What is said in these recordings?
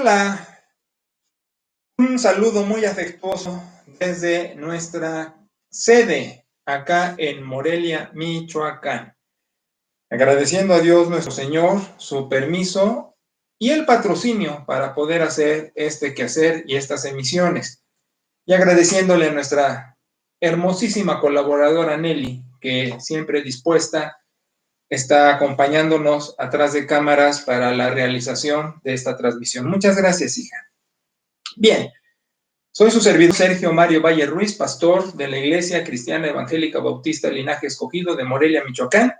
Hola, un saludo muy afectuoso desde nuestra sede acá en Morelia, Michoacán. Agradeciendo a Dios nuestro Señor su permiso y el patrocinio para poder hacer este quehacer y estas emisiones. Y agradeciéndole a nuestra hermosísima colaboradora Nelly, que siempre dispuesta está acompañándonos atrás de cámaras para la realización de esta transmisión. Muchas gracias, hija. Bien. Soy su servidor Sergio Mario Valle Ruiz, pastor de la Iglesia Cristiana Evangélica Bautista Linaje Escogido de Morelia, Michoacán,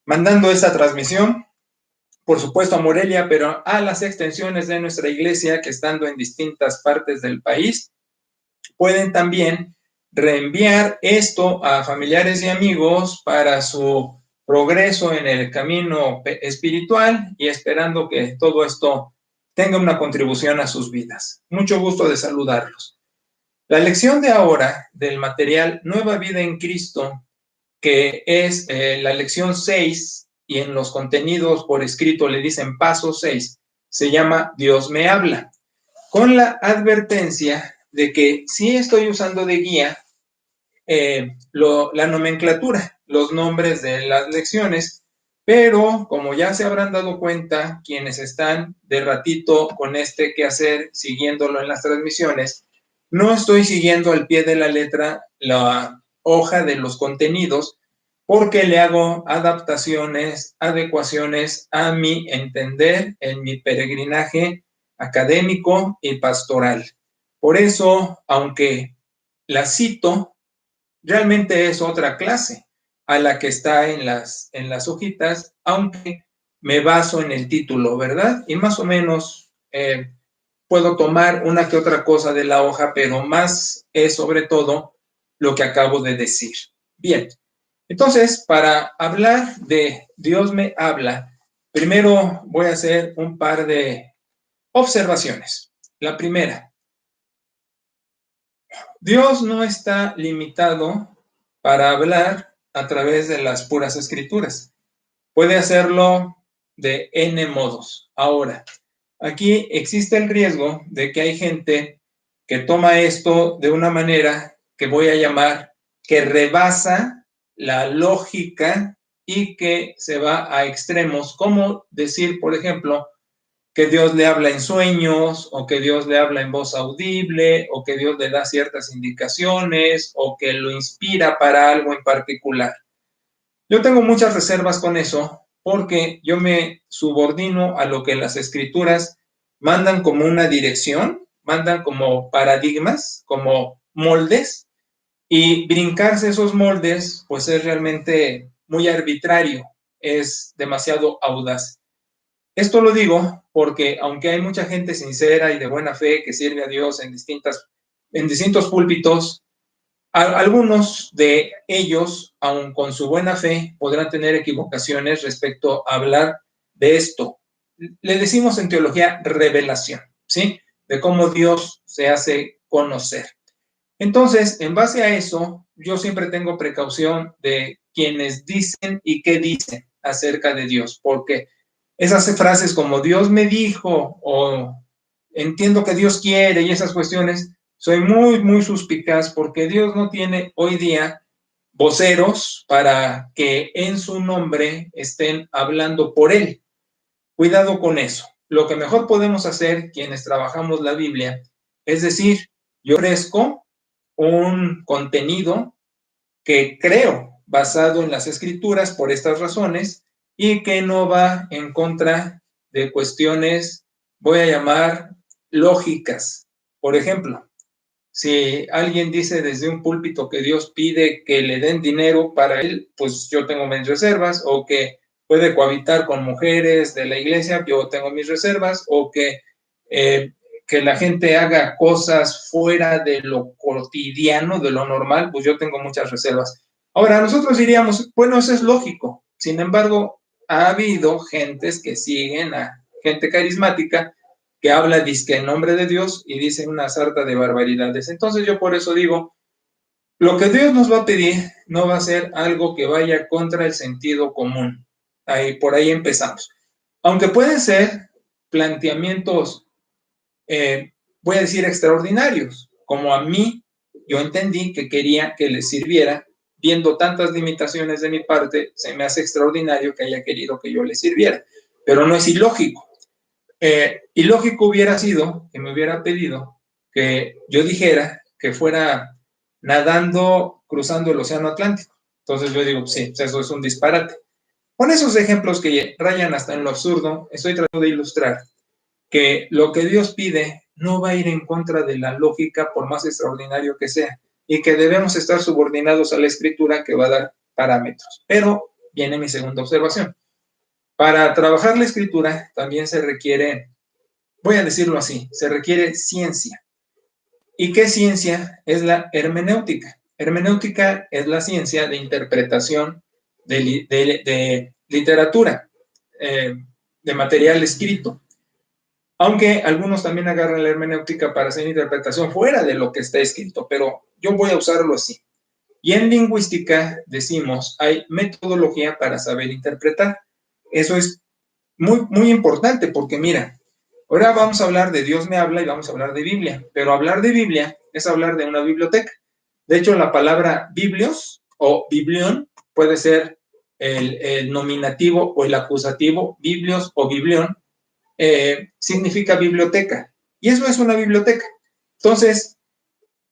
mandando esta transmisión, por supuesto a Morelia, pero a las extensiones de nuestra iglesia que estando en distintas partes del país, pueden también reenviar esto a familiares y amigos para su progreso en el camino espiritual y esperando que todo esto tenga una contribución a sus vidas. Mucho gusto de saludarlos. La lección de ahora del material Nueva Vida en Cristo, que es la lección 6 y en los contenidos por escrito le dicen paso 6, se llama Dios me habla, con la advertencia de que sí estoy usando de guía la nomenclatura, los nombres de las lecciones, pero como ya se habrán dado cuenta quienes están de ratito con este quehacer, siguiéndolo en las transmisiones, no estoy siguiendo al pie de la letra la hoja de los contenidos porque le hago adaptaciones, adecuaciones a mi entender en mi peregrinaje académico y pastoral. Por eso, aunque la cito, realmente es otra clase a la que está en las hojitas, aunque me baso en el título, ¿verdad? Y más o menos puedo tomar una que otra cosa de la hoja, pero más es sobre todo lo que acabo de decir. Bien, entonces, para hablar de Dios me habla, primero voy a hacer un par de observaciones. La primera, Dios no está limitado para hablar a través de las puras escrituras. Puede hacerlo de N modos. Ahora, aquí existe el riesgo de que hay gente que toma esto de una manera que voy a llamar que rebasa la lógica y que se va a extremos, como decir, por ejemplo, que Dios le habla en sueños, o que Dios le habla en voz audible, o que Dios le da ciertas indicaciones, o que lo inspira para algo en particular. Yo tengo muchas reservas con eso, porque yo me subordino a lo que las escrituras mandan como una dirección, mandan como paradigmas, como moldes, y brincarse esos moldes, pues es realmente muy arbitrario, es demasiado audaz. Esto lo digo porque aunque hay mucha gente sincera y de buena fe que sirve a Dios en distintos púlpitos, algunos de ellos, aun con su buena fe, podrán tener equivocaciones respecto a hablar de esto. Le decimos en teología revelación, ¿sí? De cómo Dios se hace conocer. Entonces, en base a eso, yo siempre tengo precaución de quienes dicen y qué dicen acerca de Dios, porque esas frases como Dios me dijo o entiendo que Dios quiere y esas cuestiones, soy muy, muy suspicaz porque Dios no tiene hoy día voceros para que en su nombre estén hablando por él. Cuidado con eso. Lo que mejor podemos hacer quienes trabajamos la Biblia es decir, yo ofrezco un contenido que creo basado en las escrituras por estas razones y que no va en contra de cuestiones, voy a llamar, lógicas. Por ejemplo, si alguien dice desde un púlpito que Dios pide que le den dinero para él, pues yo tengo mis reservas, o que puede cohabitar con mujeres de la iglesia, yo tengo mis reservas, o que la gente haga cosas fuera de lo cotidiano, de lo normal, pues yo tengo muchas reservas. Ahora, nosotros diríamos, bueno, eso es lógico. Sin embargo, ha habido gentes que siguen a gente carismática que habla dizque en nombre de Dios y dice una sarta de barbaridades. Entonces yo por eso digo, lo que Dios nos va a pedir no va a ser algo que vaya contra el sentido común. Por ahí empezamos. Aunque pueden ser planteamientos voy a decir extraordinarios, como a mí yo entendí que quería que les sirviera. Viendo tantas limitaciones de mi parte, se me hace extraordinario que haya querido que yo les sirviera, pero no es ilógico. Ilógico hubiera sido que me hubiera pedido que yo dijera que fuera nadando cruzando el océano Atlántico. Entonces yo digo, sí, eso es un disparate. Con esos ejemplos que rayan hasta en lo absurdo, estoy tratando de ilustrar que lo que Dios pide no va a ir en contra de la lógica, por más extraordinario que sea, y que debemos estar subordinados a la Escritura, que va a dar parámetros. Pero viene mi segunda observación. Para trabajar la Escritura también se requiere, voy a decirlo así, se requiere ciencia. ¿Y qué ciencia? Es la hermenéutica. Hermenéutica es la ciencia de interpretación de literatura, de material escrito. Aunque algunos también agarran la hermenéutica para hacer interpretación fuera de lo que está escrito, pero yo voy a usarlo así. Y en lingüística decimos, hay metodología para saber interpretar. Eso es muy, muy importante porque mira, ahora vamos a hablar de Dios me habla y vamos a hablar de Biblia, pero hablar de Biblia es hablar de una biblioteca. De hecho, la palabra biblios o biblión puede ser el nominativo o el acusativo, biblios o biblión, significa biblioteca. Y eso es una biblioteca. Entonces,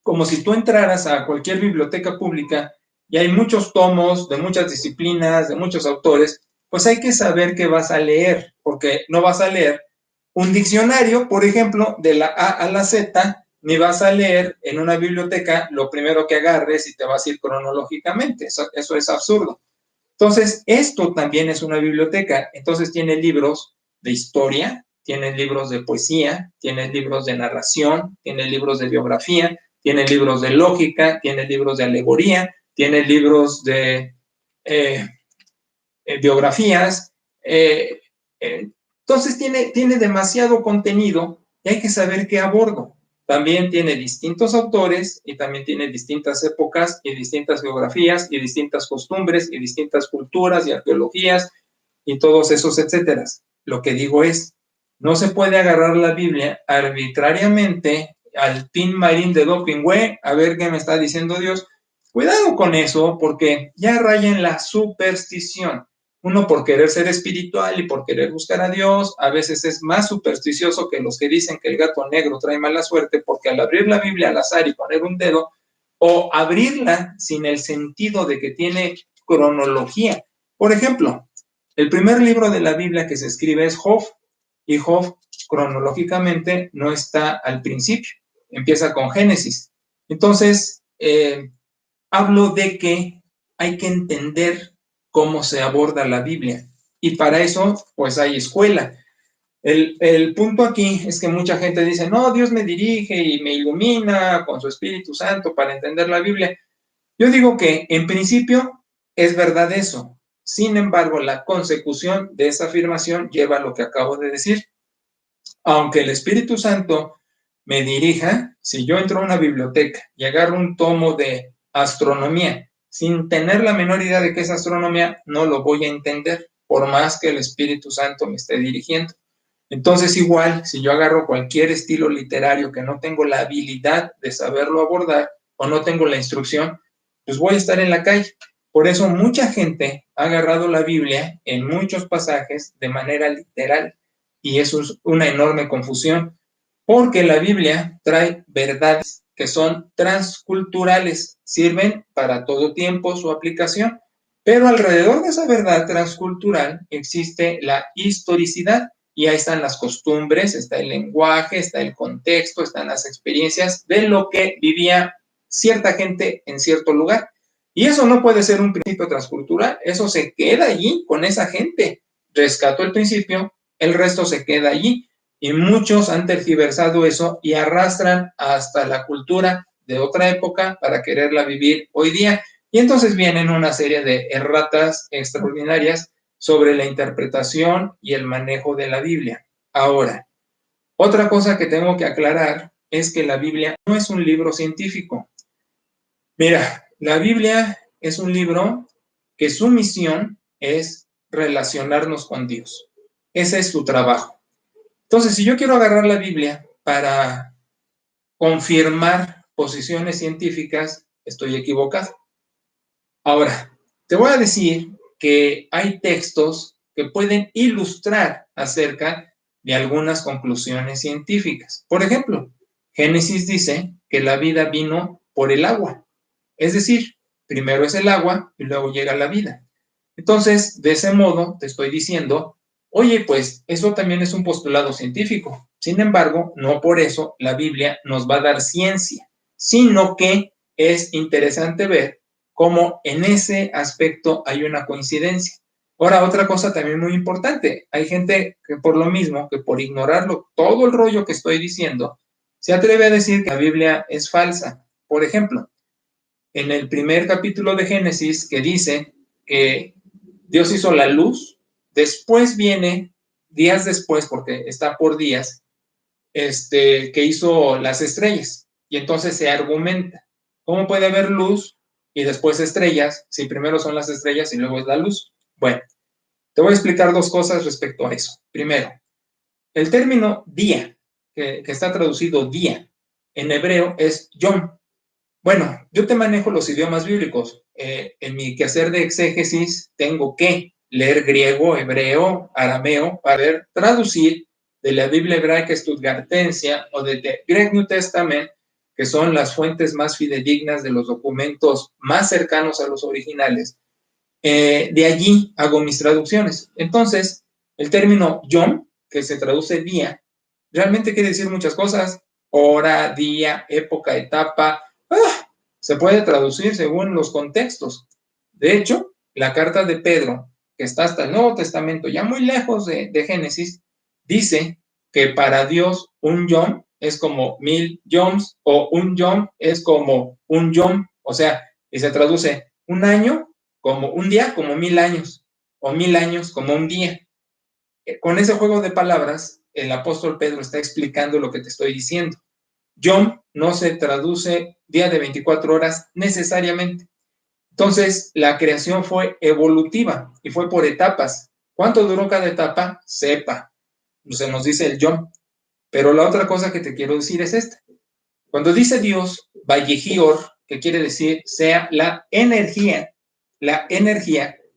como si tú entraras a cualquier biblioteca pública y hay muchos tomos de muchas disciplinas, de muchos autores, pues hay que saber qué vas a leer, porque no vas a leer un diccionario, por ejemplo, de la A a la Z, ni vas a leer en una biblioteca lo primero que agarres y te vas a ir cronológicamente. Eso es absurdo. Entonces, esto también es una biblioteca. Entonces, tiene libros de historia, tiene libros de poesía, tiene libros de narración, tiene libros de biografía, tiene libros de lógica, tiene libros de alegoría, tiene libros de biografías. Entonces, tiene demasiado contenido y hay que saber qué abordo. También tiene distintos autores y también tiene distintas épocas y distintas geografías y distintas costumbres y distintas culturas y arqueologías y todos esos etcétera. Lo que digo es, no se puede agarrar la Biblia arbitrariamente al tin marín de dopingüe a ver qué me está diciendo Dios. Cuidado con eso porque ya raya en la superstición. Uno por querer ser espiritual y por querer buscar a Dios, a veces es más supersticioso que los que dicen que el gato negro trae mala suerte, porque al abrir la Biblia al azar y poner un dedo, o abrirla sin el sentido de que tiene cronología. Por ejemplo, el primer libro de la Biblia que se escribe es Job, y Job cronológicamente no está al principio, empieza con Génesis. Entonces, hablo de que hay que entender cómo se aborda la Biblia. Y para eso, pues hay escuela. El punto aquí es que mucha gente dice, no, Dios me dirige y me ilumina con su Espíritu Santo para entender la Biblia. Yo digo que en principio es verdad eso. Sin embargo, la consecución de esa afirmación lleva a lo que acabo de decir. Aunque el Espíritu Santo me dirija, si yo entro a una biblioteca y agarro un tomo de astronomía, sin tener la menor idea de qué es astronomía, no lo voy a entender, por más que el Espíritu Santo me esté dirigiendo. Entonces, igual, si yo agarro cualquier estilo literario que no tengo la habilidad de saberlo abordar o no tengo la instrucción, pues voy a estar en la calle. Por eso mucha gente ha agarrado la Biblia en muchos pasajes de manera literal y eso es una enorme confusión, porque la Biblia trae verdades que son transculturales, sirven para todo tiempo su aplicación, pero alrededor de esa verdad transcultural existe la historicidad y ahí están las costumbres, está el lenguaje, está el contexto, están las experiencias de lo que vivía cierta gente en cierto lugar. Y eso no puede ser un principio transcultural, eso se queda allí con esa gente. Rescató el principio, el resto se queda allí. Y muchos han tergiversado eso y arrastran hasta la cultura de otra época para quererla vivir hoy día. Y entonces vienen una serie de erratas extraordinarias sobre la interpretación y el manejo de la Biblia. Ahora, otra cosa que tengo que aclarar es que la Biblia no es un libro científico. Mira, la Biblia es un libro que su misión es relacionarnos con Dios. Ese es su trabajo. Entonces, si yo quiero agarrar la Biblia para confirmar posiciones científicas, estoy equivocado. Ahora, te voy a decir que hay textos que pueden ilustrar acerca de algunas conclusiones científicas. Por ejemplo, Génesis dice que la vida vino por el agua. Es decir, primero es el agua y luego llega la vida. Entonces, de ese modo, te estoy diciendo, oye, pues eso también es un postulado científico. Sin embargo, no por eso la Biblia nos va a dar ciencia, sino que es interesante ver cómo en ese aspecto hay una coincidencia. Ahora, otra cosa también muy importante, hay gente que por lo mismo, que por ignorarlo, todo el rollo que estoy diciendo, se atreve a decir que la Biblia es falsa. Por ejemplo, en el primer capítulo de Génesis, que dice que Dios hizo la luz, después viene, días después, porque está por días, que hizo las estrellas. Y entonces se argumenta, ¿cómo puede haber luz y después estrellas si primero son las estrellas y luego es la luz? Bueno, te voy a explicar dos cosas respecto a eso. Primero, el término día, que está traducido día, en hebreo es yom. Bueno, yo te manejo los idiomas bíblicos. En mi quehacer de exégesis tengo que leer griego, hebreo, arameo, para poder traducir de la Biblia hebraica Stuttgartensia o de The Greek New Testament, que son las fuentes más fidedignas de los documentos más cercanos a los originales. De allí hago mis traducciones. Entonces, el término yom, que se traduce día, realmente quiere decir muchas cosas. Hora, día, época, etapa. Se puede traducir según los contextos. De hecho, la carta de Pedro, que está hasta el Nuevo Testamento, ya muy lejos de Génesis, dice que para Dios un yom es como 1000 yoms o un yom es como un yom. O sea, y se traduce un año como un día, como 1000 años, o 1000 años como un día. Con ese juego de palabras, el apóstol Pedro está explicando lo que te estoy diciendo. Yom no se traduce día de 24 horas necesariamente. Entonces, la creación fue evolutiva y fue por etapas. ¿Cuánto duró cada etapa? Sepa. Se nos dice el Yom. Pero la otra cosa que te quiero decir es esta. Cuando dice Dios, Vayehior, que quiere decir sea la energía,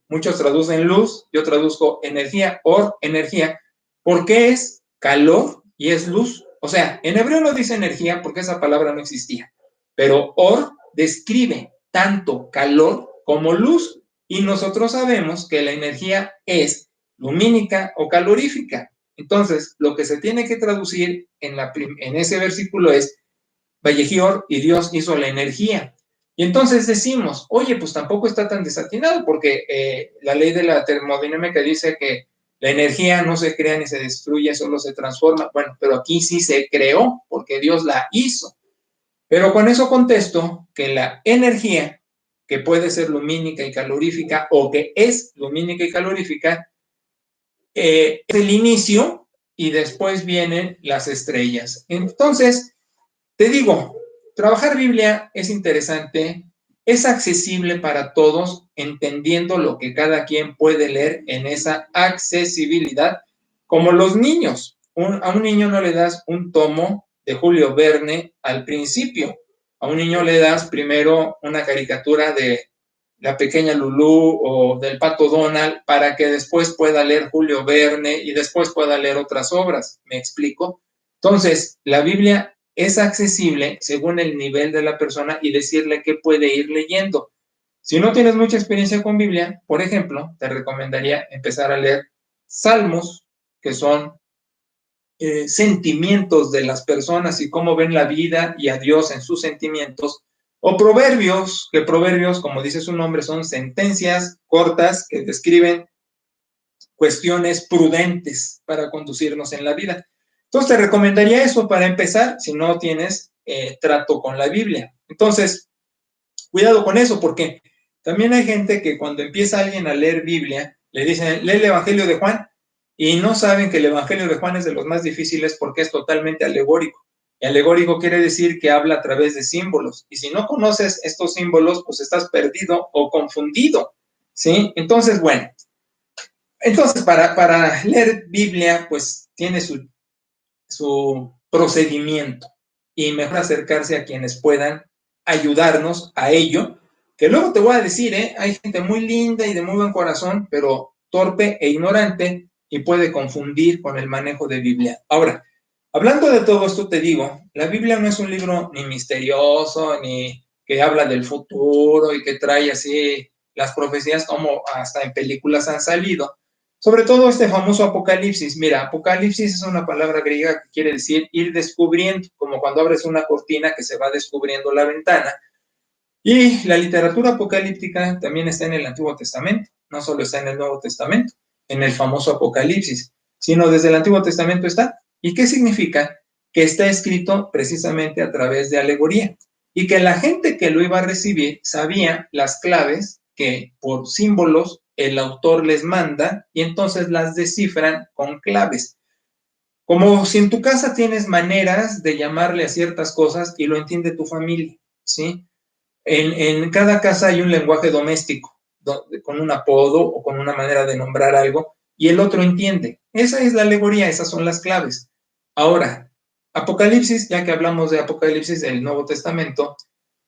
muchos traducen luz, yo traduzco energía, energía, porque es calor y es luz. O sea, en hebreo no dice energía porque esa palabra no existía, pero describe tanto calor como luz, y nosotros sabemos que la energía es lumínica o calorífica. Entonces, lo que se tiene que traducir en ese versículo es Vayehior, y Dios hizo la energía. Y entonces decimos, oye, pues tampoco está tan desatinado, porque la ley de la termodinámica dice que la energía no se crea ni se destruye, solo se transforma. Bueno, pero aquí sí se creó, porque Dios la hizo. Pero con eso contesto que la energía, que puede ser lumínica y calorífica, o que es lumínica y calorífica, es el inicio y después vienen las estrellas. Entonces, te digo, trabajar Biblia es interesante, es accesible para todos, entendiendo lo que cada quien puede leer en esa accesibilidad, como los niños. A un niño no le das un tomo de Julio Verne al principio. A un niño le das primero una caricatura de la pequeña Lulú o del Pato Donald para que después pueda leer Julio Verne y después pueda leer otras obras. ¿Me explico? Entonces, la Biblia es accesible según el nivel de la persona y decirle qué puede ir leyendo. Si no tienes mucha experiencia con Biblia, por ejemplo, te recomendaría empezar a leer Salmos, que son sentimientos de las personas y cómo ven la vida y a Dios en sus sentimientos, o Proverbios, que Proverbios, como dice su nombre, son sentencias cortas que describen cuestiones prudentes para conducirnos en la vida. Entonces te recomendaría eso para empezar, si no tienes trato con la Biblia. Entonces, cuidado con eso, porque también hay gente que cuando empieza alguien a leer Biblia, le dicen, lee el Evangelio de Juan, y no saben que el Evangelio de Juan es de los más difíciles porque es totalmente alegórico. Y alegórico quiere decir que habla a través de símbolos. Y si no conoces estos símbolos, pues estás perdido o confundido, ¿sí? Entonces, bueno, para leer Biblia, pues tiene su procedimiento y mejor acercarse a quienes puedan ayudarnos a ello, que luego te voy a decir, hay gente muy linda y de muy buen corazón, pero torpe e ignorante y puede confundir con el manejo de Biblia. Ahora, hablando de todo esto, te digo, la Biblia no es un libro ni misterioso, ni que habla del futuro y que trae así las profecías como hasta en películas han salido. Sobre todo este famoso Apocalipsis. Mira, Apocalipsis es una palabra griega que quiere decir ir descubriendo, como cuando abres una cortina que se va descubriendo la ventana. Y la literatura apocalíptica también está en el Antiguo Testamento, no solo está en el Nuevo Testamento, en el famoso Apocalipsis, sino desde el Antiguo Testamento está. ¿Y qué significa? Que está escrito precisamente a través de alegoría y que la gente que lo iba a recibir sabía las claves que por símbolos el autor les manda y entonces las descifran con claves. Como si en tu casa tienes maneras de llamarle a ciertas cosas y lo entiende tu familia, ¿sí? En cada casa hay un lenguaje doméstico, con un apodo o con una manera de nombrar algo, y el otro entiende. Esa es la alegoría, esas son las claves. Ahora, Apocalipsis, ya que hablamos de Apocalipsis del Nuevo Testamento,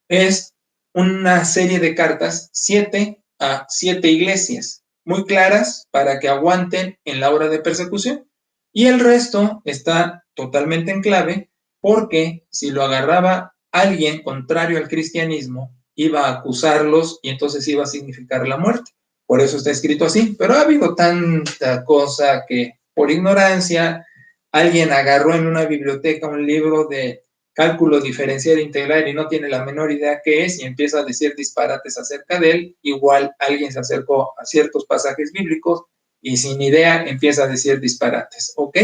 es una serie de cartas, 7 a 7 iglesias, muy claras para que aguanten en la hora de persecución. Y el resto está totalmente en clave porque si lo agarraba alguien contrario al cristianismo, iba a acusarlos y entonces iba a significar la muerte. Por eso está escrito así. Pero ha habido tanta cosa que por ignorancia alguien agarró en una biblioteca un libro de cálculo diferencial integral y no tiene la menor idea qué es y empieza a decir disparates acerca de él. Igual alguien se acercó a ciertos pasajes bíblicos y sin idea empieza a decir disparates. ¿Ok?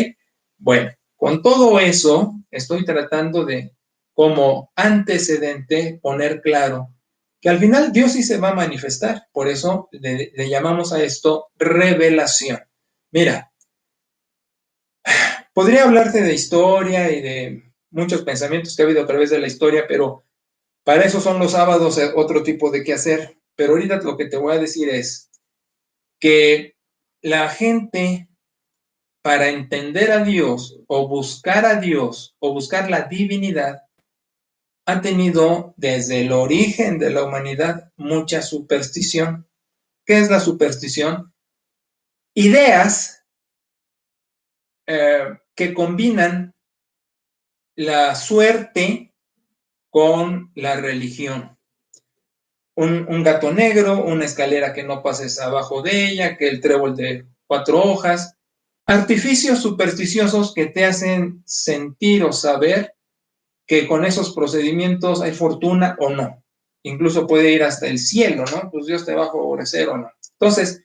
Bueno, con todo eso estoy tratando de, como antecedente, poner claro que al final Dios sí se va a manifestar. Por eso le llamamos a esto revelación. Mira, podría hablarte de historia y de muchos pensamientos que ha habido a través de la historia, pero para eso son los sábados otro tipo de qué hacer. Pero ahorita lo que te voy a decir es que la gente, para entender a Dios o buscar la divinidad, ha tenido desde el origen de la humanidad mucha superstición. ¿Qué es la superstición? Ideas que combinan la suerte con la religión. Un gato negro, una escalera que no pases abajo de ella, que el trébol de 4 hojas. Artificios supersticiosos que te hacen sentir o saber que con esos procedimientos hay fortuna o no. Incluso puede ir hasta el cielo, ¿no? Pues Dios te va a favorecer o no. Entonces,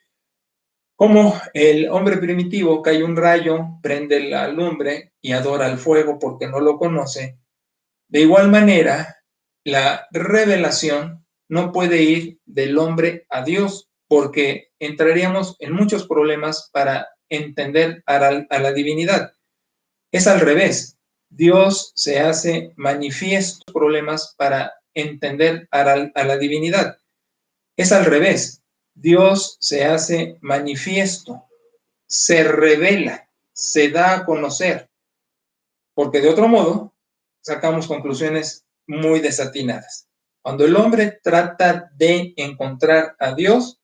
como el hombre primitivo cae un rayo, prende la lumbre y adora al fuego porque no lo conoce, de igual manera, la revelación no puede ir del hombre a Dios porque entraríamos en muchos problemas para entender a la divinidad. Es al revés. Dios se hace manifiesto problemas para entender a la divinidad. Es al revés. Dios se hace manifiesto, se revela, se da a conocer, porque de otro modo sacamos conclusiones muy desatinadas. Cuando el hombre trata de encontrar a Dios,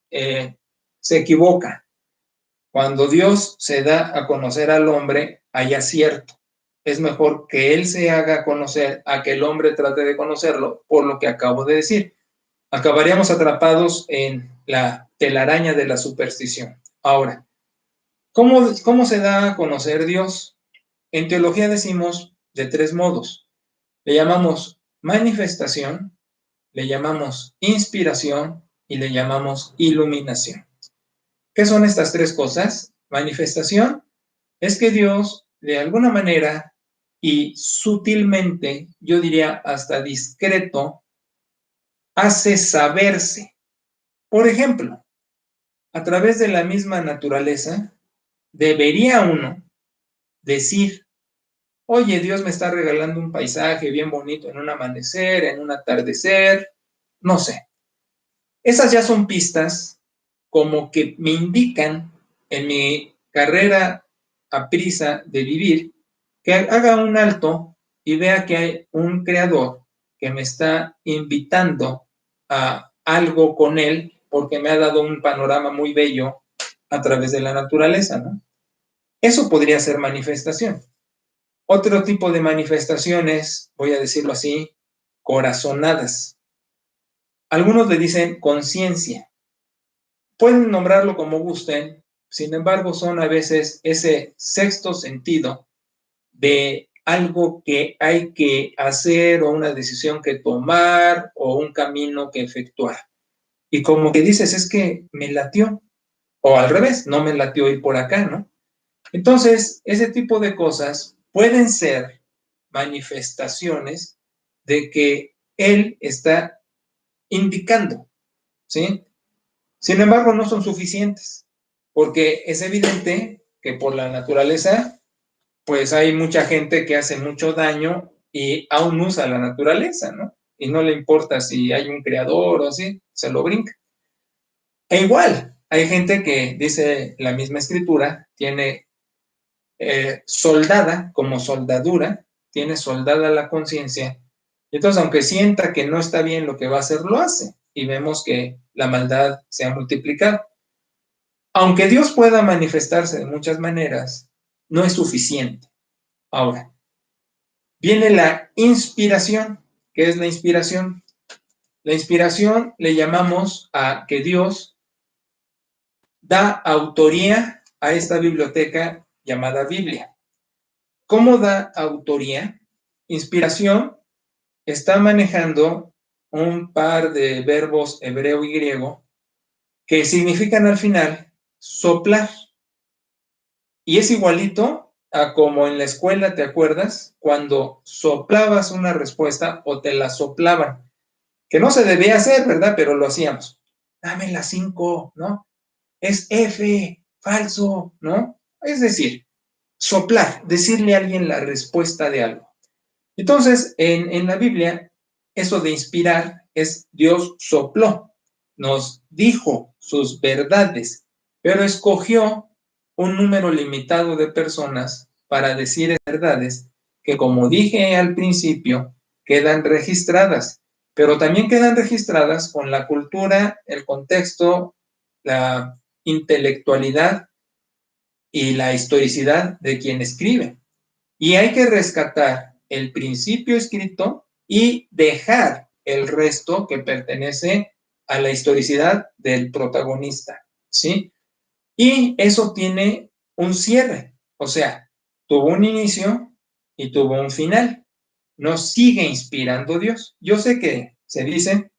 se equivoca. Cuando Dios se da a conocer al hombre, hay acierto. Es mejor que él se haga conocer a que el hombre trate de conocerlo, por lo que acabo de decir. Acabaríamos atrapados en la telaraña de la superstición. Ahora, ¿cómo se da a conocer Dios? En teología decimos de 3 modos. Le llamamos manifestación, le llamamos inspiración y le llamamos iluminación. ¿Qué son estas 3 cosas? Manifestación es que Dios, de alguna manera y sutilmente, yo diría hasta discreto, hace saberse. Por ejemplo, a través de la misma naturaleza, debería uno decir, oye, Dios me está regalando un paisaje bien bonito en un amanecer, en un atardecer, no sé. Esas ya son pistas como que me indican en mi carrera a prisa de vivir que haga un alto y vea que hay un creador que me está invitando a algo con él porque me ha dado un panorama muy bello a través de la naturaleza, ¿no? Eso podría ser manifestación. Otro tipo de manifestaciones, voy a decirlo así, corazonadas. Algunos le dicen conciencia. Pueden nombrarlo como gusten, sin embargo, son a veces ese sexto sentido de algo que hay que hacer o una decisión que tomar o un camino que efectuar. Y como que dices, es que me latió, o al revés, no me latió ir por acá, ¿no? Entonces, ese tipo de cosas pueden ser manifestaciones de que él está indicando, ¿sí? Sin embargo, no son suficientes, porque es evidente que por la naturaleza, pues hay mucha gente que hace mucho daño y aún usa la naturaleza, ¿no? Y no le importa si hay un creador o así, se lo brinca. E igual, hay gente que dice la misma escritura, tiene soldada como soldadura, tiene soldada la conciencia, y entonces aunque sienta que no está bien lo que va a hacer, lo hace, y vemos que la maldad se ha multiplicado. Aunque Dios pueda manifestarse de muchas maneras, no es suficiente. Ahora, viene la inspiración. ¿Qué es la inspiración? La inspiración le llamamos a que Dios da autoría a esta biblioteca llamada Biblia. ¿Cómo da autoría? Inspiración está manejando un par de verbos hebreo y griego que significan al final soplar. Y es igualito a como en la escuela, ¿te acuerdas? Cuando soplabas una respuesta o te la soplaban, que no se debía hacer, ¿verdad? Pero lo hacíamos. Dame la 5, ¿no? Es F, falso, ¿no? Es decir, soplar, decirle a alguien la respuesta de algo. Entonces, en la Biblia, eso de inspirar es Dios sopló, nos dijo sus verdades, pero escogió un número limitado de personas para decir verdades que, como dije al principio, quedan registradas, pero también quedan registradas con la cultura, el contexto, la intelectualidad y la historicidad de quien escribe. Y hay que rescatar el principio escrito y dejar el resto que pertenece a la historicidad del protagonista, ¿sí? Y eso tiene un cierre, o sea, tuvo un inicio y tuvo un final. Nos sigue inspirando Dios. Yo sé que se dice,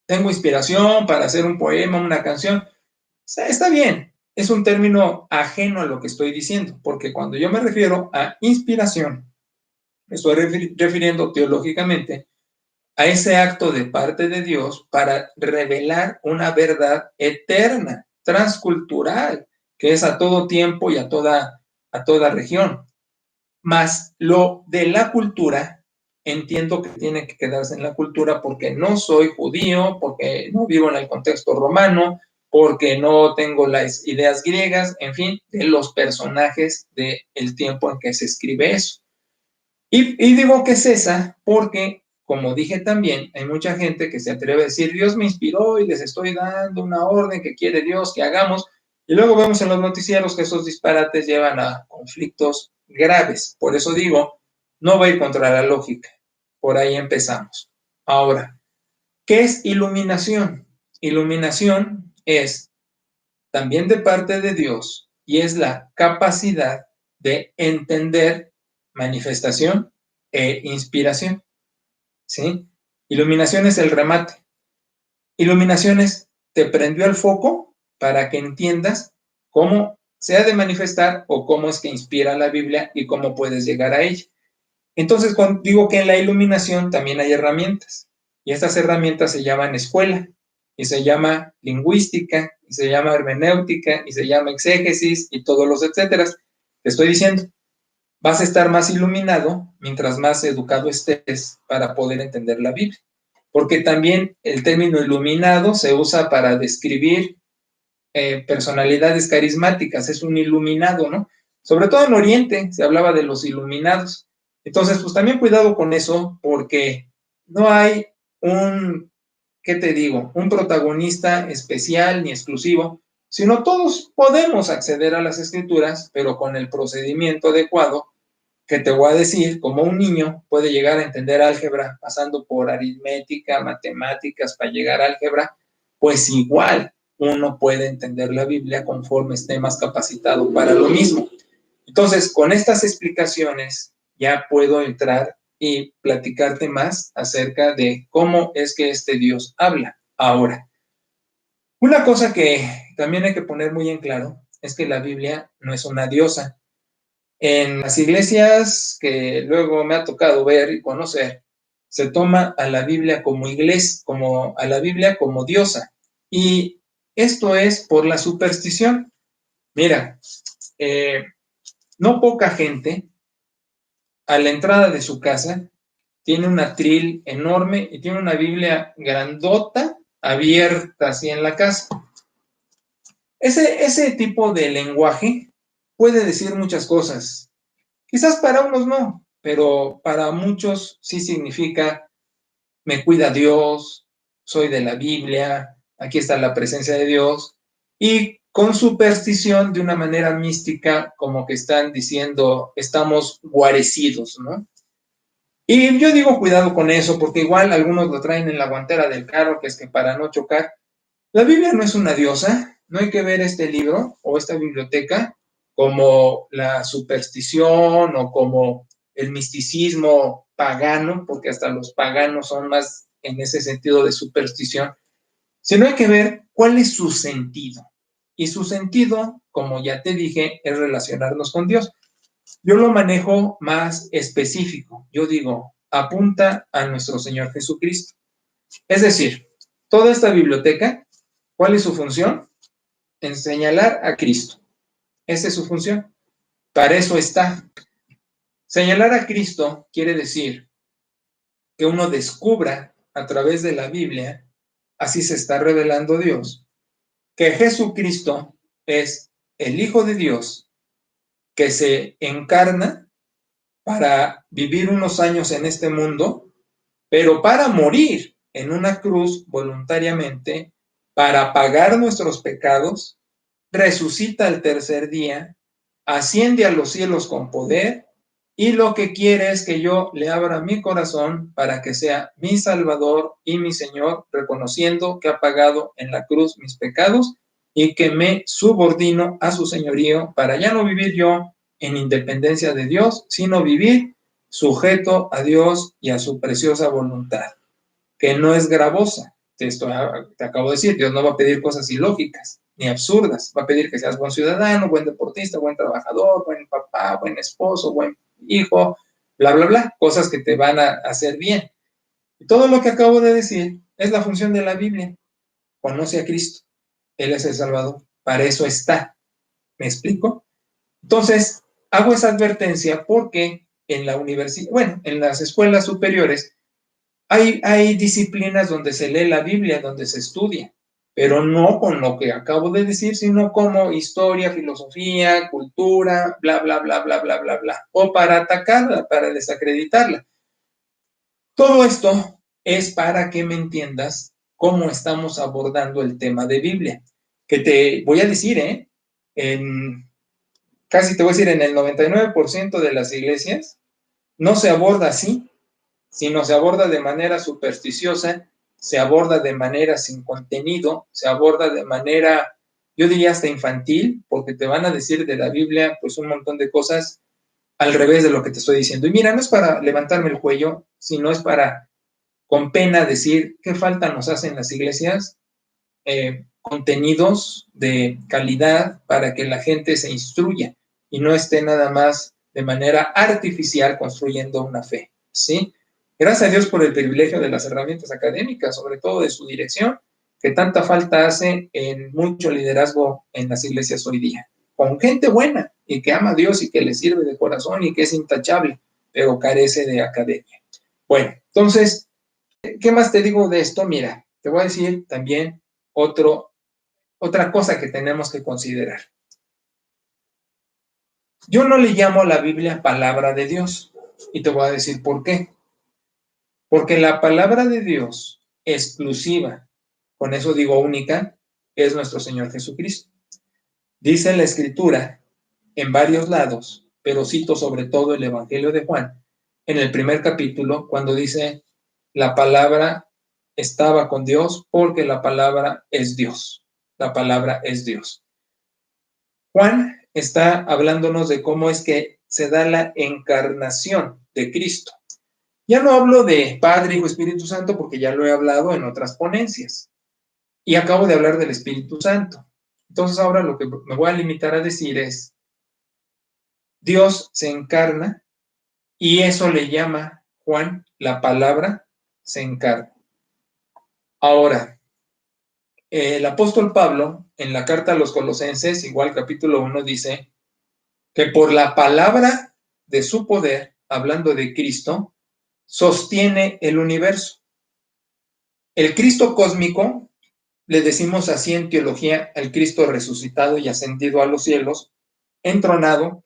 tengo inspiración para hacer un poema, una canción. O sea, está bien, es un término ajeno a lo que estoy diciendo, porque cuando yo me refiero a inspiración, me estoy refiriendo teológicamente a ese acto de parte de Dios para revelar una verdad eterna, transcultural, que es a todo tiempo y a toda región. Más lo de la cultura, entiendo que tiene que quedarse en la cultura porque no soy judío, porque no vivo en el contexto romano, porque no tengo las ideas griegas, en fin, de los personajes del tiempo en que se escribe eso. Y digo que es esa porque, como dije también, hay mucha gente que se atreve a decir, Dios me inspiró y les estoy dando una orden que quiere Dios que hagamos, y luego vemos en los noticieros que esos disparates llevan a conflictos graves. Por eso digo, no va a ir contra la lógica. Por ahí empezamos. Ahora, ¿qué es iluminación? Iluminación es también de parte de Dios y es la capacidad de entender manifestación e inspiración, ¿sí? Iluminación es el remate. Iluminación es, te prendió el foco para que entiendas cómo se ha de manifestar o cómo es que inspira la Biblia y cómo puedes llegar a ella. Entonces, cuando digo que en la iluminación también hay herramientas, y estas herramientas se llaman escuela, y se llama lingüística, y se llama hermenéutica, y se llama exégesis, y todos los etcétera. Te estoy diciendo, vas a estar más iluminado mientras más educado estés para poder entender la Biblia. Porque también el término iluminado se usa para describir personalidades carismáticas, es un iluminado, ¿no? Sobre todo en Oriente se hablaba de los iluminados. Entonces, pues también cuidado con eso, porque no hay ¿qué te digo? Un protagonista especial ni exclusivo, sino todos podemos acceder a las escrituras, pero con el procedimiento adecuado, que te voy a decir, como un niño puede llegar a entender álgebra pasando por aritmética, matemáticas para llegar a álgebra, pues igual uno puede entender la Biblia conforme esté más capacitado para lo mismo. Entonces, con estas explicaciones ya puedo entrar y platicarte más acerca de cómo es que este Dios habla. Ahora, una cosa que también hay que poner muy en claro es que la Biblia no es una diosa. En las iglesias que luego me ha tocado ver y conocer, se toma a la Biblia como iglesia, como a la Biblia como diosa. Y esto es por la superstición. Mira, no poca gente a la entrada de su casa tiene un atril enorme y tiene una Biblia grandota abierta así en la casa. Ese tipo de lenguaje puede decir muchas cosas. Quizás para unos no, pero para muchos sí significa me cuida Dios, soy de la Biblia, aquí está la presencia de Dios, y con superstición de una manera mística, como que están diciendo estamos guarecidos, ¿no? Y yo digo cuidado con eso, porque igual algunos lo traen en la guantera del carro, que es que para no chocar. La Biblia no es una diosa, no hay que ver este libro o esta biblioteca como la superstición o como el misticismo pagano, porque hasta los paganos son más en ese sentido de superstición, sino hay que ver cuál es su sentido. Y su sentido, como ya te dije, es relacionarnos con Dios. Yo lo manejo más específico. Yo digo, apunta a nuestro Señor Jesucristo. Es decir, toda esta biblioteca, ¿cuál es su función? En señalar a Cristo. Esa es su función. Para eso está. Señalar a Cristo quiere decir que uno descubra a través de la Biblia, así se está revelando Dios, que Jesucristo es el Hijo de Dios que se encarna para vivir unos años en este mundo, pero para morir en una cruz voluntariamente, para pagar nuestros pecados, resucita al tercer día, asciende a los cielos con poder, y lo que quiere es que yo le abra mi corazón para que sea mi Salvador y mi Señor, reconociendo que ha pagado en la cruz mis pecados y que me subordino a su señorío para ya no vivir yo en independencia de Dios, sino vivir sujeto a Dios y a su preciosa voluntad, que no es gravosa. Te acabo de decir, Dios no va a pedir cosas ilógicas ni absurdas, va a pedir que seas buen ciudadano, buen deportista, buen trabajador, buen papá, buen esposo, buen hijo, bla, bla, bla, cosas que te van a hacer bien. Y todo lo que acabo de decir es la función de la Biblia. Conoce a Cristo, Él es el Salvador, para eso está. ¿Me explico? Entonces, hago esa advertencia porque en la universidad, bueno, en las escuelas superiores, hay disciplinas donde se lee la Biblia, donde se estudia, pero no con lo que acabo de decir, sino como historia, filosofía, cultura, bla, bla, bla, bla, bla, bla, bla, o para atacarla, para desacreditarla. Todo esto es para que me entiendas cómo estamos abordando el tema de Biblia, que te voy a decir, casi te voy a decir, en el 99% de las iglesias no se aborda así, sino se aborda de manera supersticiosa, se aborda de manera sin contenido, se aborda de manera, yo diría hasta infantil, porque te van a decir de la Biblia pues un montón de cosas al revés de lo que te estoy diciendo. Y mira, no es para levantarme el cuello, sino es para, con pena, decir qué falta nos hacen las iglesias, contenidos de calidad para que la gente se instruya y no esté nada más de manera artificial construyendo una fe, ¿sí? Gracias a Dios por el privilegio de las herramientas académicas, sobre todo de su dirección, que tanta falta hace en mucho liderazgo en las iglesias hoy día. Con gente buena y que ama a Dios y que le sirve de corazón y que es intachable, pero carece de academia. Bueno, entonces, ¿qué más te digo de esto? Mira, te voy a decir también otra cosa que tenemos que considerar. Yo no le llamo a la Biblia palabra de Dios, y te voy a decir por qué. Porque la palabra de Dios exclusiva, con eso digo única, es nuestro Señor Jesucristo. Dice la Escritura en varios lados, pero cito sobre todo el Evangelio de Juan, en el primer capítulo, cuando dice, la palabra estaba con Dios porque la palabra es Dios. La palabra es Dios. Juan está hablándonos de cómo es que se da la encarnación de Cristo. Ya no hablo de Padre, Hijo, Espíritu Santo, porque ya lo he hablado en otras ponencias. Y acabo de hablar del Espíritu Santo. Entonces ahora lo que me voy a limitar a decir es, Dios se encarna y eso le llama Juan, la palabra se encarna. Ahora, el apóstol Pablo, en la carta a los Colosenses, igual capítulo 1, dice que por la palabra de su poder, hablando de Cristo, sostiene el universo. El Cristo cósmico, le decimos así en teología, el Cristo resucitado y ascendido a los cielos, entronado,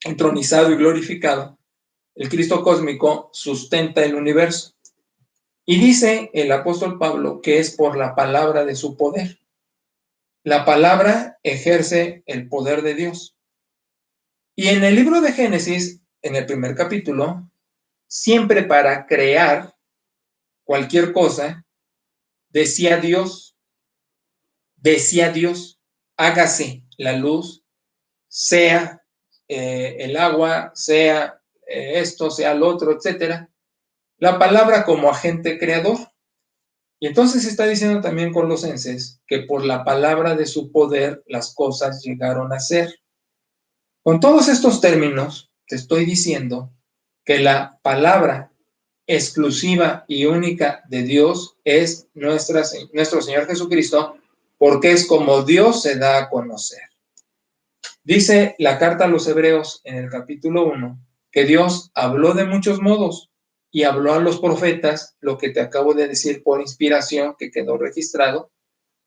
entronizado y glorificado, el Cristo cósmico sustenta el universo. Y dice el apóstol Pablo que es por la palabra de su poder. La palabra ejerce el poder de Dios. Y en el libro de Génesis, en el primer capítulo, siempre para crear cualquier cosa, decía Dios, hágase la luz, sea el agua, sea esto, sea lo otro, etcétera. La palabra como agente creador. Y entonces está diciendo también Colosenses que por la palabra de su poder las cosas llegaron a ser. Con todos estos términos, te estoy diciendo que la palabra exclusiva y única de Dios es nuestro Señor Jesucristo, porque es como Dios se da a conocer. Dice la carta a los Hebreos en el capítulo 1 que Dios habló de muchos modos y habló a los profetas lo que te acabo de decir por inspiración que quedó registrado.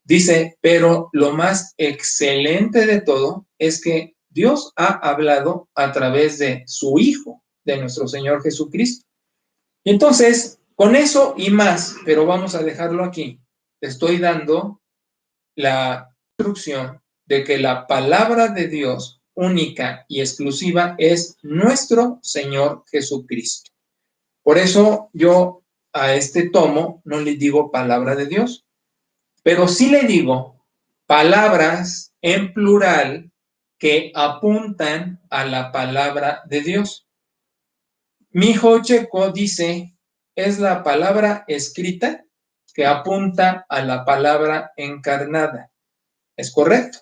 Dice, pero lo más excelente de todo es que Dios ha hablado a través de su Hijo, de nuestro Señor Jesucristo. Y entonces, con eso y más, pero vamos a dejarlo aquí, te estoy dando la instrucción de que la palabra de Dios única y exclusiva es nuestro Señor Jesucristo. Por eso yo a este tomo no le digo palabra de Dios, pero sí le digo palabras en plural que apuntan a la palabra de Dios. Mi hijo Checo dice, es la palabra escrita que apunta a la palabra encarnada. Es correcto.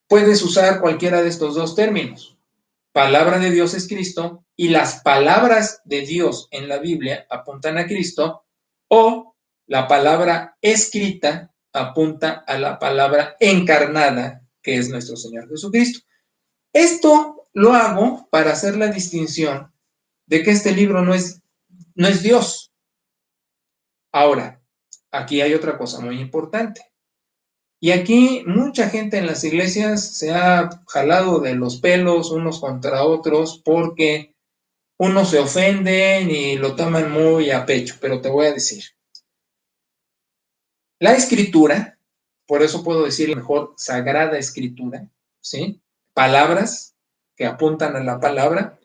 Puedes usar cualquiera de estos dos términos. Palabra de Dios es Cristo y las palabras de Dios en la Biblia apuntan a Cristo, o la palabra escrita apunta a la palabra encarnada, que es nuestro Señor Jesucristo. Esto lo hago para hacer la distinción de que este libro no es Dios. Ahora, aquí hay otra cosa muy importante. Y aquí mucha gente en las iglesias se ha jalado de los pelos unos contra otros porque unos se ofenden y lo toman muy a pecho, pero te voy a decir. La escritura, por eso puedo decir mejor sagrada escritura, ¿sí? Palabras que apuntan a la palabra,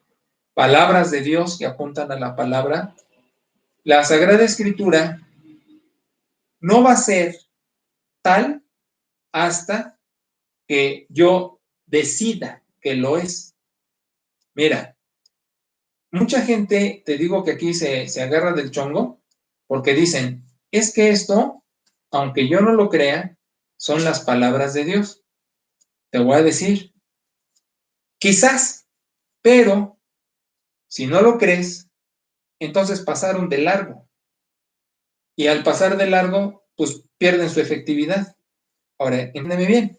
palabras de Dios que apuntan a la palabra. La sagrada escritura no va a ser tal hasta que yo decida que lo es. Mira, mucha gente, te digo que aquí se agarra del chongo porque dicen, es que esto, aunque yo no lo crea, son las palabras de Dios. Te voy a decir, quizás, pero si no lo crees, entonces pasaron de largo. Y al pasar de largo, pues pierden su efectividad. Ahora, entiéndeme bien,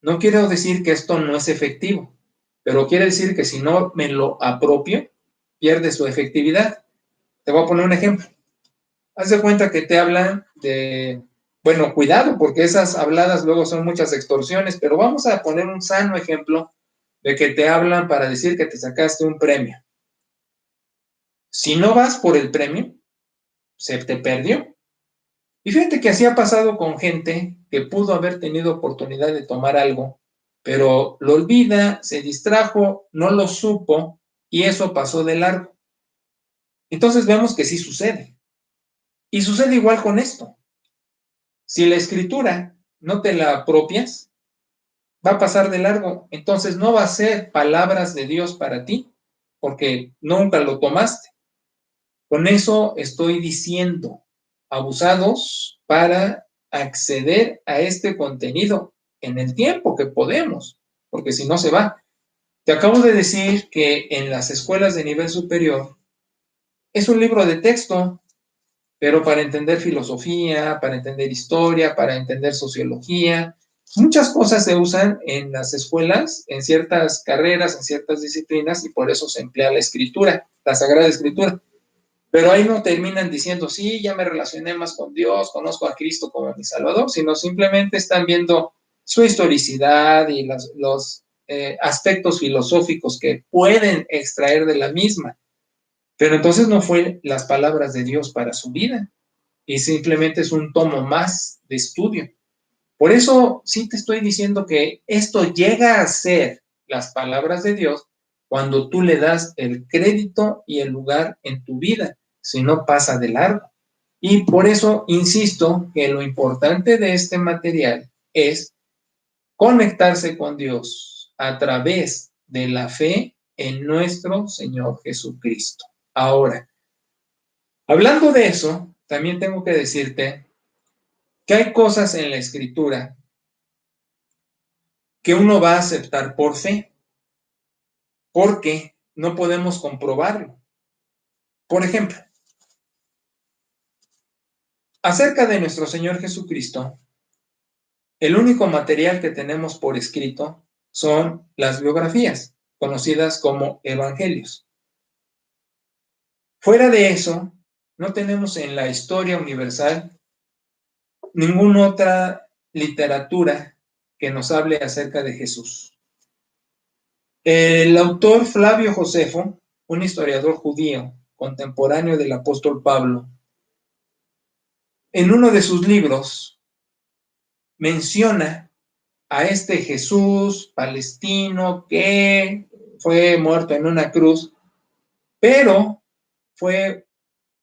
no quiero decir que esto no es efectivo, pero quiere decir que si no me lo apropio, pierde su efectividad. Te voy a poner un ejemplo. Haz de cuenta que te hablan de, bueno, cuidado, porque esas habladas luego son muchas extorsiones, pero vamos a poner un sano ejemplo de que te hablan para decir que te sacaste un premio. Si no vas por el premio, se te perdió. Y fíjate que así ha pasado con gente que pudo haber tenido oportunidad de tomar algo, pero lo olvida, se distrajo, no lo supo y eso pasó de largo. Entonces vemos que sí sucede. Y sucede igual con esto. Si la escritura no te la apropias, va a pasar de largo. Entonces no va a ser palabras de Dios para ti, porque nunca lo tomaste. Con eso estoy diciendo, abusados para acceder a este contenido en el tiempo que podemos, porque si no se va. Te acabo de decir que en las escuelas de nivel superior es un libro de texto, pero para entender filosofía, para entender historia, para entender sociología, muchas cosas se usan en las escuelas, en ciertas carreras, en ciertas disciplinas, y por eso se emplea la escritura, la Sagrada Escritura. Pero ahí no terminan diciendo, sí, ya me relacioné más con Dios, conozco a Cristo como mi Salvador, sino simplemente están viendo su historicidad y los aspectos filosóficos que pueden extraer de la misma. Pero entonces no fue las palabras de Dios para su vida, y simplemente es un tomo más de estudio. Por eso sí te estoy diciendo que esto llega a ser las palabras de Dios cuando tú le das el crédito y el lugar en tu vida, si no pasa de largo. Y por eso insisto que lo importante de este material es conectarse con Dios a través de la fe en nuestro Señor Jesucristo. Ahora, hablando de eso, también tengo que decirte que hay cosas en la Escritura que uno va a aceptar por fe, porque no podemos comprobarlo. Por ejemplo, acerca de nuestro Señor Jesucristo, el único material que tenemos por escrito son las biografías, conocidas como evangelios. Fuera de eso, no tenemos en la historia universal ninguna otra literatura que nos hable acerca de Jesús. El autor Flavio Josefo, un historiador judío contemporáneo del apóstol Pablo, en uno de sus libros menciona a este Jesús palestino que fue muerto en una cruz, pero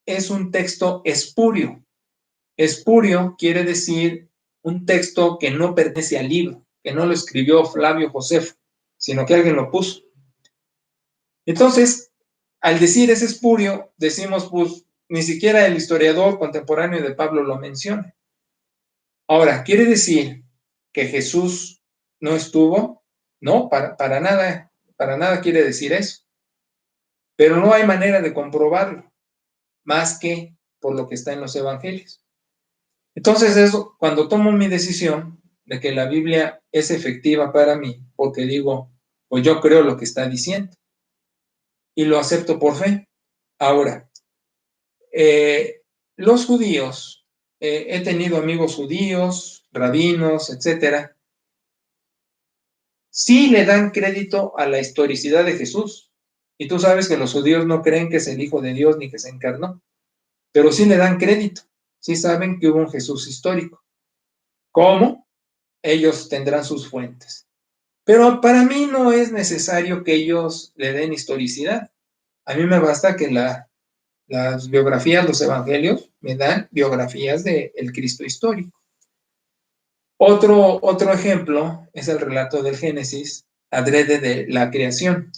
es un texto espurio. Espurio quiere decir un texto que no pertenece al libro, que no lo escribió Flavio Josefo, sino que alguien lo puso. Entonces, al decir es espurio, decimos, pues, ni siquiera el historiador contemporáneo de Pablo lo menciona. Ahora, ¿quiere decir que Jesús no estuvo? No, para nada quiere decir eso. Pero no hay manera de comprobarlo, más que por lo que está en los evangelios. Entonces, eso, cuando tomo mi decisión de que la Biblia es efectiva para mí, porque digo, pues yo creo lo que está diciendo y lo acepto por fe. Ahora, los judíos, he tenido amigos judíos, rabinos, etcétera, sí le dan crédito a la historicidad de Jesús. Y tú sabes que los judíos no creen que es el Hijo de Dios ni que se encarnó, pero sí le dan crédito, sí saben que hubo un Jesús histórico. ¿Cómo? Ellos tendrán sus fuentes. Pero para mí no es necesario que ellos le den historicidad. A mí me basta que las biografías, los evangelios, me dan biografías del Cristo histórico. Otro ejemplo es el relato del Génesis, adrede de la creación.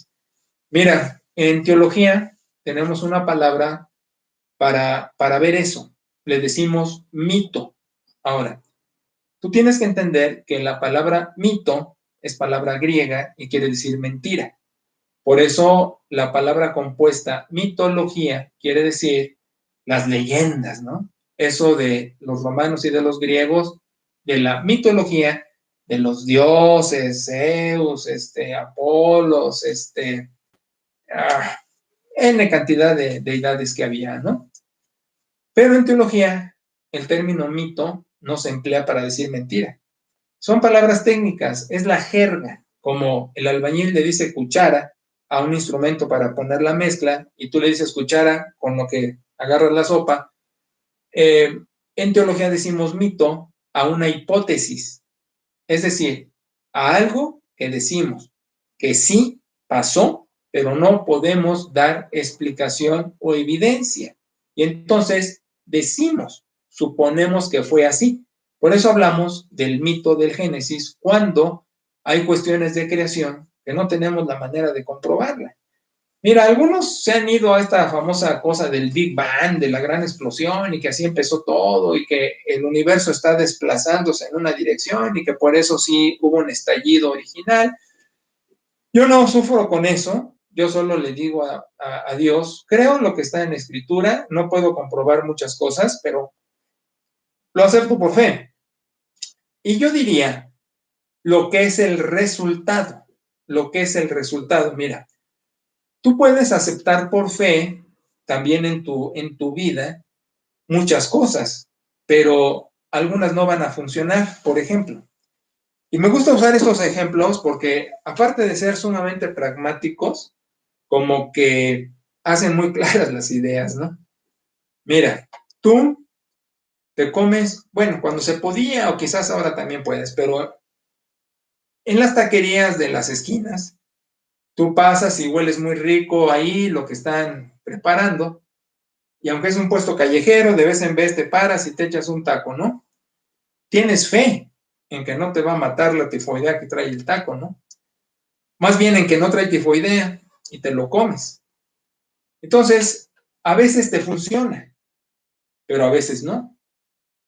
Mira, en teología tenemos una palabra para ver eso. Le decimos mito. Ahora, tú tienes que entender que la palabra mito es palabra griega y quiere decir mentira. Por eso la palabra compuesta mitología quiere decir las leyendas, ¿no? Eso de los romanos y de los griegos, de la mitología, de los dioses, Zeus, Apolos, N cantidad de deidades que había, ¿no? Pero en teología, el término mito no se emplea para decir mentira. Son palabras técnicas, es la jerga como el albañil le dice cuchara a un instrumento para poner la mezcla y tú le dices cuchara con lo que agarras la sopa. En teología decimos mito a una hipótesis, es decir, a algo que decimos que sí pasó, pero no podemos dar explicación o evidencia. Y entonces decimos, suponemos que fue así. Por eso hablamos del mito del Génesis cuando hay cuestiones de creación que no tenemos la manera de comprobarla. Mira, algunos se han ido a esta famosa cosa del Big Bang, de la gran explosión, y que así empezó todo, y que el universo está desplazándose en una dirección, y que por eso sí hubo un estallido original. Yo no sufro con eso, yo solo le digo a Dios, creo en lo que está en la Escritura, no puedo comprobar muchas cosas, pero lo acepto por fe. Y yo diría, lo que es el resultado, mira, tú puedes aceptar por fe también en tu vida muchas cosas, pero algunas no van a funcionar, por ejemplo. Y me gusta usar estos ejemplos porque, aparte de ser sumamente pragmáticos, como que hacen muy claras las ideas, ¿no? Mira, tú te comes, bueno, cuando se podía, o quizás ahora también puedes, pero en las taquerías de las esquinas, tú pasas y hueles muy rico ahí lo que están preparando, y aunque es un puesto callejero, de vez en vez te paras y te echas un taco, ¿no? Tienes fe en que no te va a matar la tifoidea que trae el taco, ¿no? Más bien en que no trae tifoidea y te lo comes. Entonces, a veces te funciona, pero a veces no.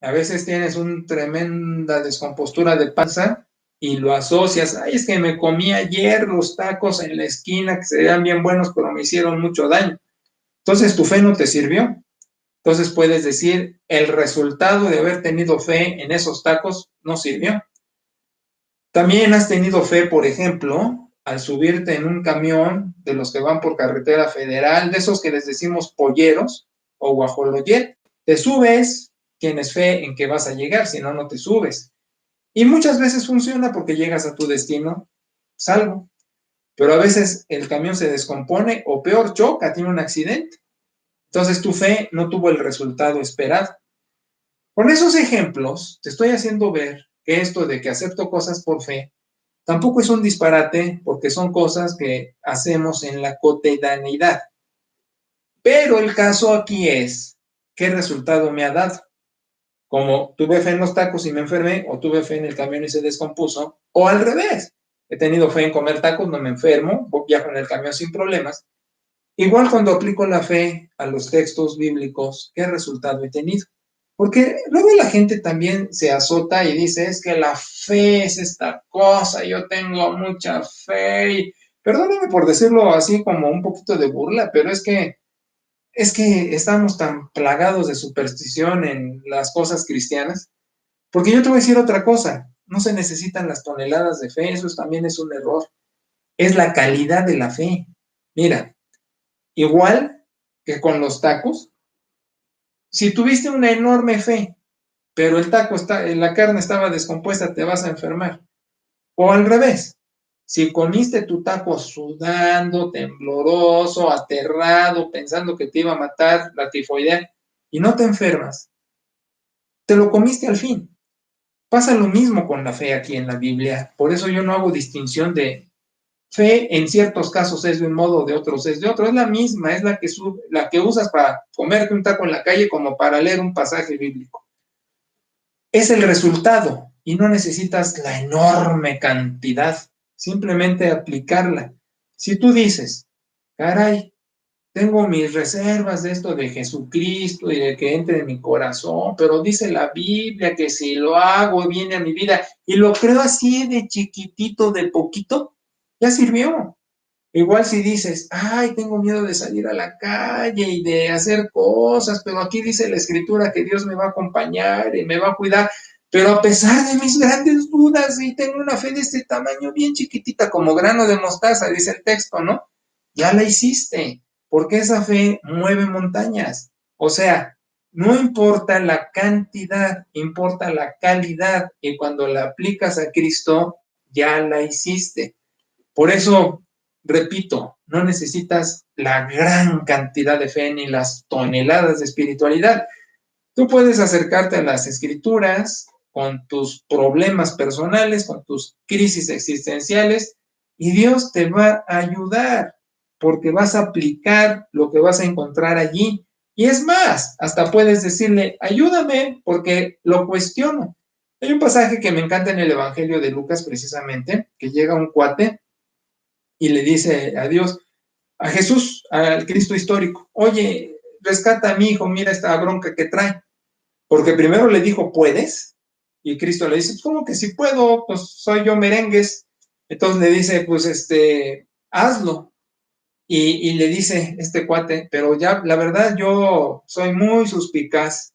A veces tienes una tremenda descompostura de panza y lo asocias, ay, es que me comí ayer los tacos en la esquina que se veían bien buenos, pero me hicieron mucho daño. Entonces tu fe no te sirvió. Entonces puedes decir, el resultado de haber tenido fe en esos tacos no sirvió. También has tenido fe, por ejemplo, al subirte en un camión de los que van por carretera federal, de esos que les decimos polleros o guajoloyet. Te subes, tienes fe en que vas a llegar, si no, no te subes. Y muchas veces funciona porque llegas a tu destino salvo. Pero a veces el camión se descompone o peor, choca, tiene un accidente. Entonces tu fe no tuvo el resultado esperado. Con esos ejemplos, te estoy haciendo ver que esto de que acepto cosas por fe tampoco es un disparate porque son cosas que hacemos en la cotidianidad. Pero el caso aquí es, ¿qué resultado me ha dado? Como tuve fe en los tacos y me enfermé, o tuve fe en el camión y se descompuso, o al revés. He tenido fe en comer tacos, no me enfermo, viajo en el camión sin problemas. Igual cuando aplico la fe a los textos bíblicos, ¿qué resultado he tenido? Porque luego la gente también se azota y dice, es que la fe es esta cosa, yo tengo mucha fe. Y, perdóname por decirlo así como un poquito de burla, pero es que estamos tan plagados de superstición en las cosas cristianas. Porque yo te voy a decir otra cosa, no se necesitan las toneladas de fe, eso también es un error. Es la calidad de la fe. Mira, igual que con los tacos, si tuviste una enorme fe, pero la carne estaba descompuesta, te vas a enfermar. O al revés, si comiste tu taco sudando, tembloroso, aterrado, pensando que te iba a matar la tifoidea y no te enfermas, te lo comiste al fin. Pasa lo mismo con la fe aquí en la Biblia. Por eso yo no hago distinción de fe, en ciertos casos es de un modo, de otros es de otro. Es la misma, es la que usas para comerte un taco en la calle como para leer un pasaje bíblico. Es el resultado y no necesitas la enorme cantidad, simplemente aplicarla. Si tú dices, caray, tengo mis reservas de esto de Jesucristo y de que entre en mi corazón, pero dice la Biblia que si lo hago viene a mi vida y lo creo así de chiquitito, de poquito, ya sirvió. Igual si dices, ay, tengo miedo de salir a la calle y de hacer cosas, pero aquí dice la escritura que Dios me va a acompañar y me va a cuidar, pero a pesar de mis grandes dudas y tengo una fe de este tamaño bien chiquitita, como grano de mostaza, dice el texto, ¿no? Ya la hiciste, porque esa fe mueve montañas. O sea, no importa la cantidad, importa la calidad, y cuando la aplicas a Cristo, ya la hiciste. Por eso, repito, no necesitas la gran cantidad de fe ni las toneladas de espiritualidad. Tú puedes acercarte a las escrituras con tus problemas personales, con tus crisis existenciales, y Dios te va a ayudar porque vas a aplicar lo que vas a encontrar allí. Y es más, hasta puedes decirle, ayúdame porque lo cuestiono. Hay un pasaje que me encanta en el Evangelio de Lucas precisamente, que llega un cuate y le dice a Dios, a Jesús, al Cristo histórico, oye, rescata a mi hijo, mira esta bronca que trae. Porque primero le dijo, ¿puedes? Y Cristo le dice, ¿cómo que si puedo? Pues soy yo merengues. Entonces le dice, pues hazlo. Y le dice este cuate, pero ya, la verdad, yo soy muy suspicaz.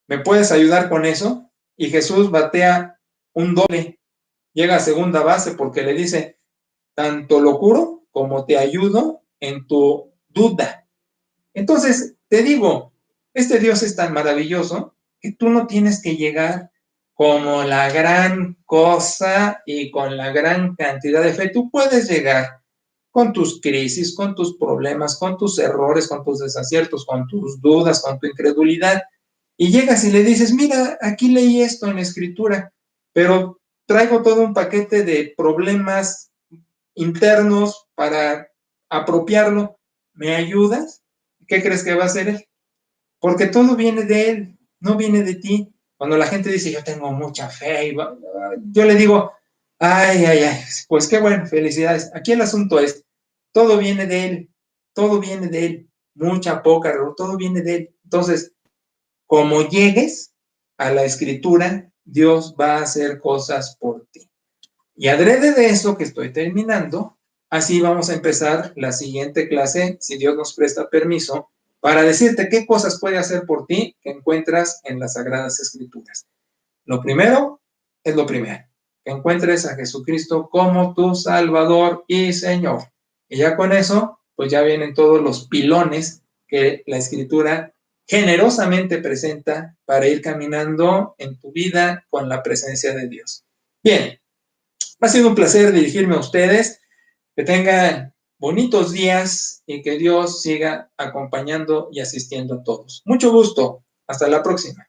¿Me puedes ayudar con eso? Y Jesús batea un doble, llega a segunda base porque le dice, tanto lo curo como te ayudo en tu duda. Entonces, te digo, este Dios es tan maravilloso que tú no tienes que llegar como la gran cosa y con la gran cantidad de fe. Tú puedes llegar con tus crisis, con tus problemas, con tus errores, con tus desaciertos, con tus dudas, con tu incredulidad. Y llegas y le dices, mira, aquí leí esto en la escritura, pero traigo todo un paquete de problemas internos para apropiarlo. ¿Me ayudas? ¿Qué crees que va a hacer él? Porque todo viene de él, no viene de ti. Cuando la gente dice, yo tengo mucha fe, yo le digo, ay, pues qué bueno, felicidades. Aquí el asunto es, todo viene de él, todo viene de él, mucha, poca, todo viene de él. Entonces, como llegues a la escritura, Dios va a hacer cosas por ti. Y adrede de eso que estoy terminando, así vamos a empezar la siguiente clase, si Dios nos presta permiso, para decirte qué cosas puede hacer por ti que encuentras en las Sagradas Escrituras. Lo primero es lo primero, que encuentres a Jesucristo como tu Salvador y Señor. Y ya con eso, pues ya vienen todos los pilones que la Escritura generosamente presenta para ir caminando en tu vida con la presencia de Dios. Bien, ha sido un placer dirigirme a ustedes. Que tengan bonitos días y que Dios siga acompañando y asistiendo a todos. Mucho gusto. Hasta la próxima.